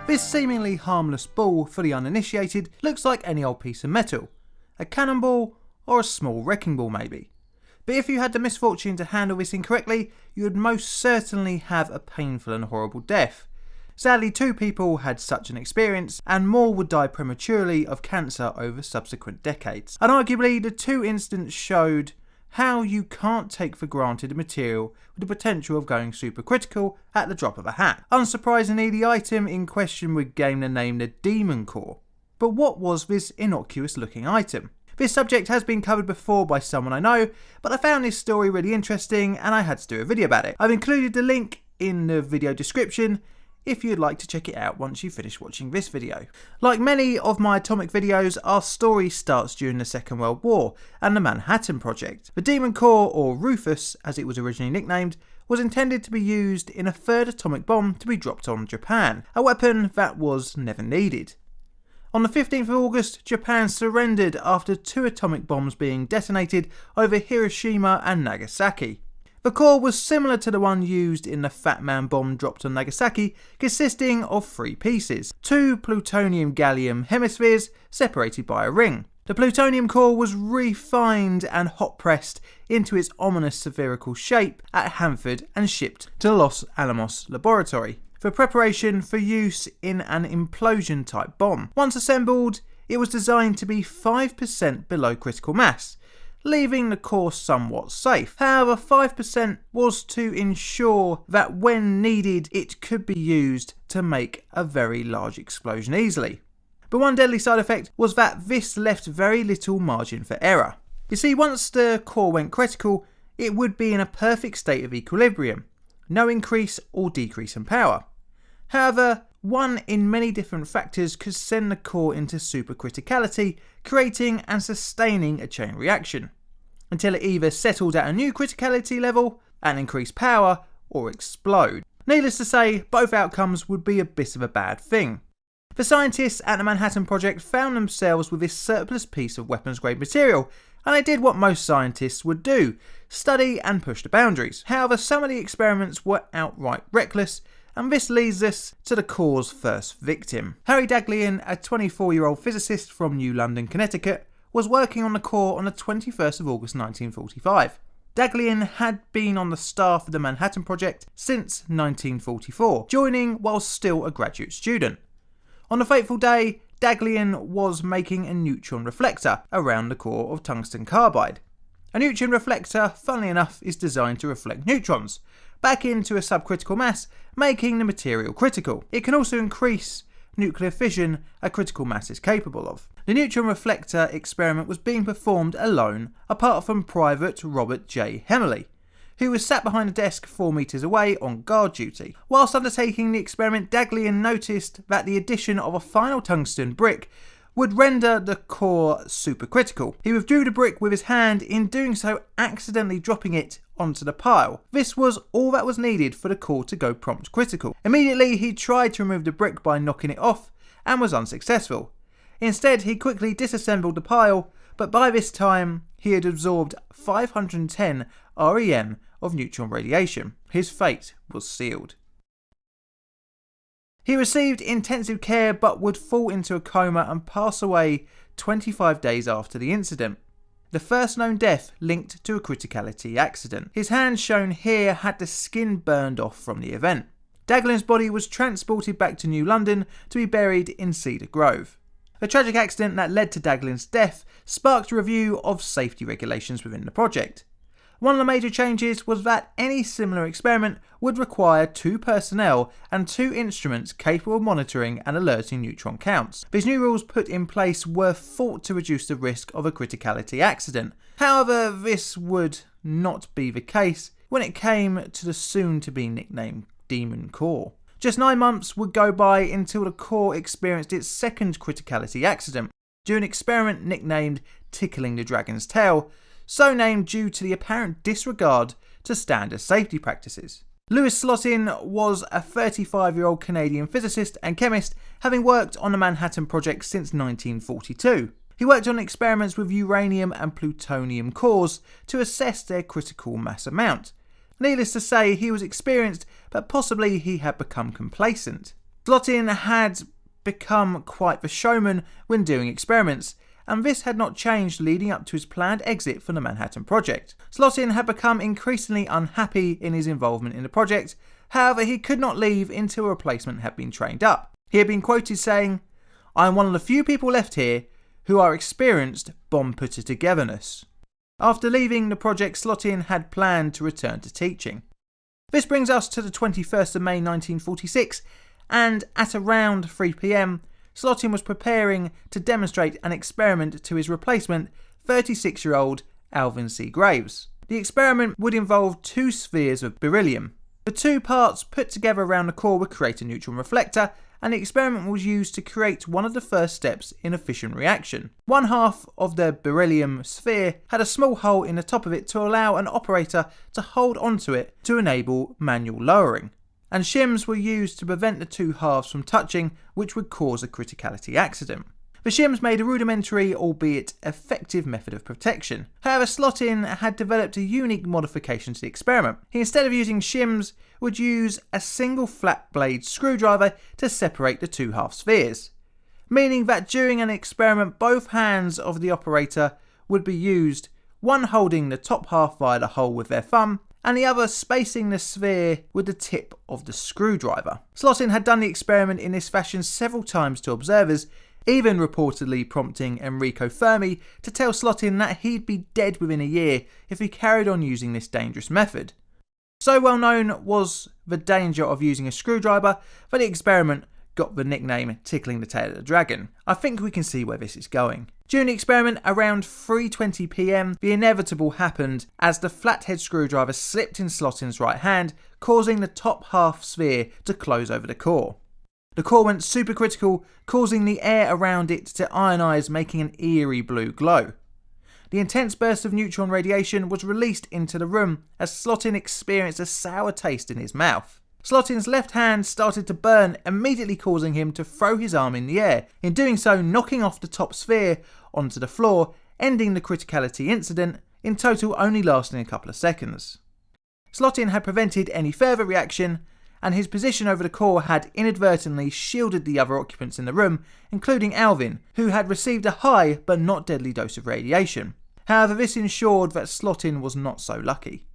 This seemingly harmless ball for the uninitiated looks like any old piece of metal, a cannonball or a small wrecking ball maybe. But if you had the misfortune to handle this incorrectly, you would most certainly have a painful and horrible death. Sadly, 2 people had such an experience, and more would die prematurely of cancer over subsequent decades. And arguably, the 2 incidents showed how you can't take for granted a material with the potential of going supercritical at the drop of a hat. Unsurprisingly, the item in question would gain the name the Demon Core. But what was this innocuous looking item? This subject has been covered before by someone I know, but I found this story really interesting and I had to do a video about it. I've included the link in the video description if you'd like to check it out once you finish watching this video. Like many of my atomic videos, our story starts during the Second World War and the Manhattan Project. The Demon Core, or Rufus as it was originally nicknamed, was intended to be used in a 3rd atomic bomb to be dropped on Japan, a weapon that was never needed. On the 15th of August, Japan surrendered after 2 atomic bombs being detonated over Hiroshima and Nagasaki. The core was similar to the one used in the Fat Man bomb dropped on Nagasaki, consisting of 3 pieces, 2 plutonium-gallium hemispheres separated by a ring. The plutonium core was refined and hot-pressed into its ominous spherical shape at Hanford and shipped to the Los Alamos laboratory for preparation for use in an implosion-type bomb. Once assembled, it was designed to be 5% below critical mass, leaving the core somewhat safe. However, 5% was to ensure that when needed it could be used to make a very large explosion easily. But one deadly side effect was that this left very little margin for error. You see, once the core went critical, it would be in a perfect state of equilibrium, no increase or decrease in power. However, one in many different factors could send the core into supercriticality, creating and sustaining a chain reaction, until it either settled at a new criticality level and increased power, or explode. Needless to say, both outcomes would be a bit of a bad thing. The scientists at the Manhattan Project found themselves with this surplus piece of weapons-grade material, and they did what most scientists would do, study and push the boundaries. However, some of the experiments were outright reckless, and this leads us to the core's first victim. Harry Daghlian, a 24-year-old physicist from New London, Connecticut, was working on the core on the 21st of August 1945. Daghlian had been on the staff of the Manhattan Project since 1944, joining while still a graduate student. On the fateful day, Daghlian was making a neutron reflector around the core of tungsten carbide. A neutron reflector, funnily enough, is designed to reflect neutrons back into a subcritical mass, making the material critical. It can also increase nuclear fission a critical mass is capable of. The neutron reflector experiment was being performed alone, apart from Private Robert J. Hemmerly, who was sat behind a desk 4 meters away on guard duty. Whilst undertaking the experiment, Daghlian noticed that the addition of a final tungsten brick would render the core supercritical. He withdrew the brick with his hand, in doing so accidentally dropping it onto the pile. This was all that was needed for the core to go prompt critical. Immediately he tried to remove the brick by knocking it off and was unsuccessful. Instead, he quickly disassembled the pile, but by this time he had absorbed 510 REM of neutron radiation. His fate was sealed. He received intensive care but would fall into a coma and pass away 25 days after the incident. The first known death linked to a criticality accident. His hand shown here had the skin burned off from the event. Daghlian's body was transported back to New London to be buried in Cedar Grove. The tragic accident that led to Daghlian's death sparked a review of safety regulations within the project. One of the major changes was that any similar experiment would require 2 personnel and 2 instruments capable of monitoring and alerting neutron counts. These new rules put in place were thought to reduce the risk of a criticality accident. However, this would not be the case when it came to the soon-to-be nicknamed Demon Core. Just 9 months would go by until the core experienced its second criticality accident during an experiment nicknamed Tickling the Dragon's Tail, so named due to the apparent disregard to standard safety practices. Louis Slotin was a 35-year-old Canadian physicist and chemist, having worked on the Manhattan Project since 1942. He worked on experiments with uranium and plutonium cores to assess their critical mass amount. Needless to say, he was experienced, but possibly he had become complacent. Slotin had become quite the showman when doing experiments, and this had not changed leading up to his planned exit from the Manhattan Project. Slotin had become increasingly unhappy in his involvement in the project, however he could not leave until a replacement had been trained up. He had been quoted saying, "I am one of the few people left here who are experienced bomb putter togetherness." After leaving the project, Slotin had planned to return to teaching. This brings us to the 21st of May 1946, and at around 3 p.m, Slotin was preparing to demonstrate an experiment to his replacement, 36-year-old Alvin C. Graves. The experiment would involve 2 spheres of beryllium. The 2 parts put together around the core would create a neutron reflector, and the experiment was used to create one of the first steps in a fission reaction. One half of the beryllium sphere had a small hole in the top of it to allow an operator to hold onto it to enable manual lowering, and shims were used to prevent the 2 halves from touching, which would cause a criticality accident. The shims made a rudimentary, albeit effective method of protection. However, Slotin had developed a unique modification to the experiment. He, instead of using shims, would use a single flat blade screwdriver to separate the 2 half spheres, meaning that during an experiment both hands of the operator would be used, one holding the top half via the hole with their thumb, and the other spacing the sphere with the tip of the screwdriver. Slotin had done the experiment in this fashion several times to observers, even reportedly prompting Enrico Fermi to tell Slotin that he'd be dead within a year if he carried on using this dangerous method. So well known was the danger of using a screwdriver that the experiment got the nickname Tickling the Tail of the Dragon. I think we can see where this is going. During the experiment, around 3:20 p.m, the inevitable happened as the flathead screwdriver slipped in Slotin's right hand, causing the top half sphere to close over the core. The core went supercritical, causing the air around it to ionise, making an eerie blue glow. The intense burst of neutron radiation was released into the room as Slotin experienced a sour taste in his mouth. Slotin's left hand started to burn, immediately causing him to throw his arm in the air, in doing so knocking off the top sphere onto the floor, ending the criticality incident, in total only lasting a couple of seconds. Slotin had prevented any further reaction, and his position over the core had inadvertently shielded the other occupants in the room, including Alvin, who had received a high but not deadly dose of radiation. However, this ensured that Slotin was not so lucky.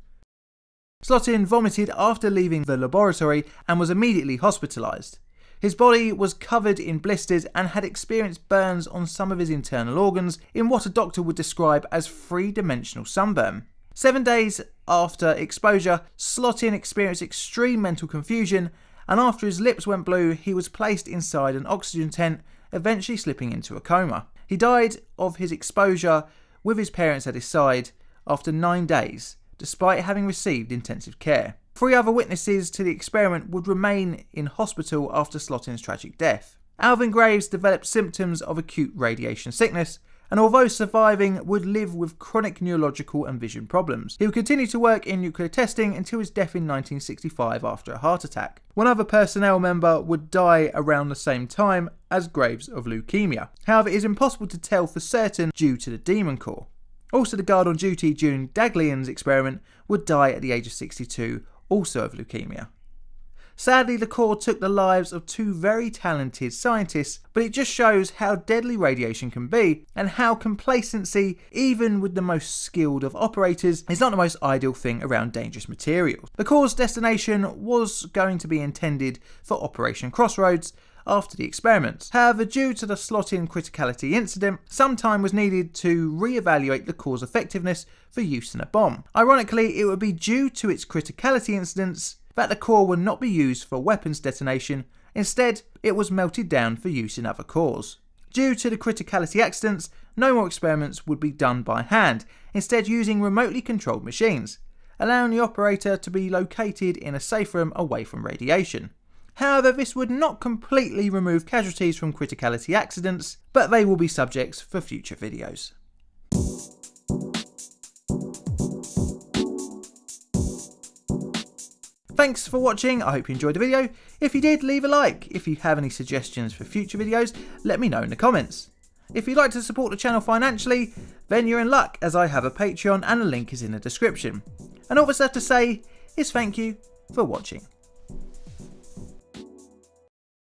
Slotin vomited after leaving the laboratory and was immediately hospitalised. His body was covered in blisters and had experienced burns on some of his internal organs in what a doctor would describe as 3-dimensional sunburn. 7 days after exposure, Slotin experienced extreme mental confusion, and after his lips went blue, he was placed inside an oxygen tent, eventually slipping into a coma. He died of his exposure with his parents at his side after 9 days, despite having received intensive care. 3 other witnesses to the experiment would remain in hospital after Slotin's tragic death. Alvin Graves developed symptoms of acute radiation sickness, and although surviving, would live with chronic neurological and vision problems. He would continue to work in nuclear testing until his death in 1965 after a heart attack. One other personnel member would die around the same time as Graves of leukemia. However, it is impossible to tell for certain due to the Demon Core. Also, the guard on duty during Daghlian's experiment would die at the age of 62, also of leukemia. Sadly, the core took the lives of 2 very talented scientists, but it just shows how deadly radiation can be and how complacency, even with the most skilled of operators, is not the most ideal thing around dangerous materials. The core's destination was going to be intended for Operation Crossroads after the experiments. However, due to the Slotin criticality incident, some time was needed to re-evaluate the core's effectiveness for use in a bomb. Ironically, it would be due to its criticality incidents that the core would not be used for weapons detonation. Instead, it was melted down for use in other cores. Due to the criticality accidents, no more experiments would be done by hand, instead using remotely controlled machines, allowing the operator to be located in a safe room away from radiation. However, this would not completely remove casualties from criticality accidents, but they will be subjects for future videos. Thanks for watching, I hope you enjoyed the video. If you did, leave a like. If you have any suggestions for future videos, let me know in the comments. If you'd like to support the channel financially, then you're in luck, as I have a Patreon and a link is in the description. And all that's left to say is thank you for watching.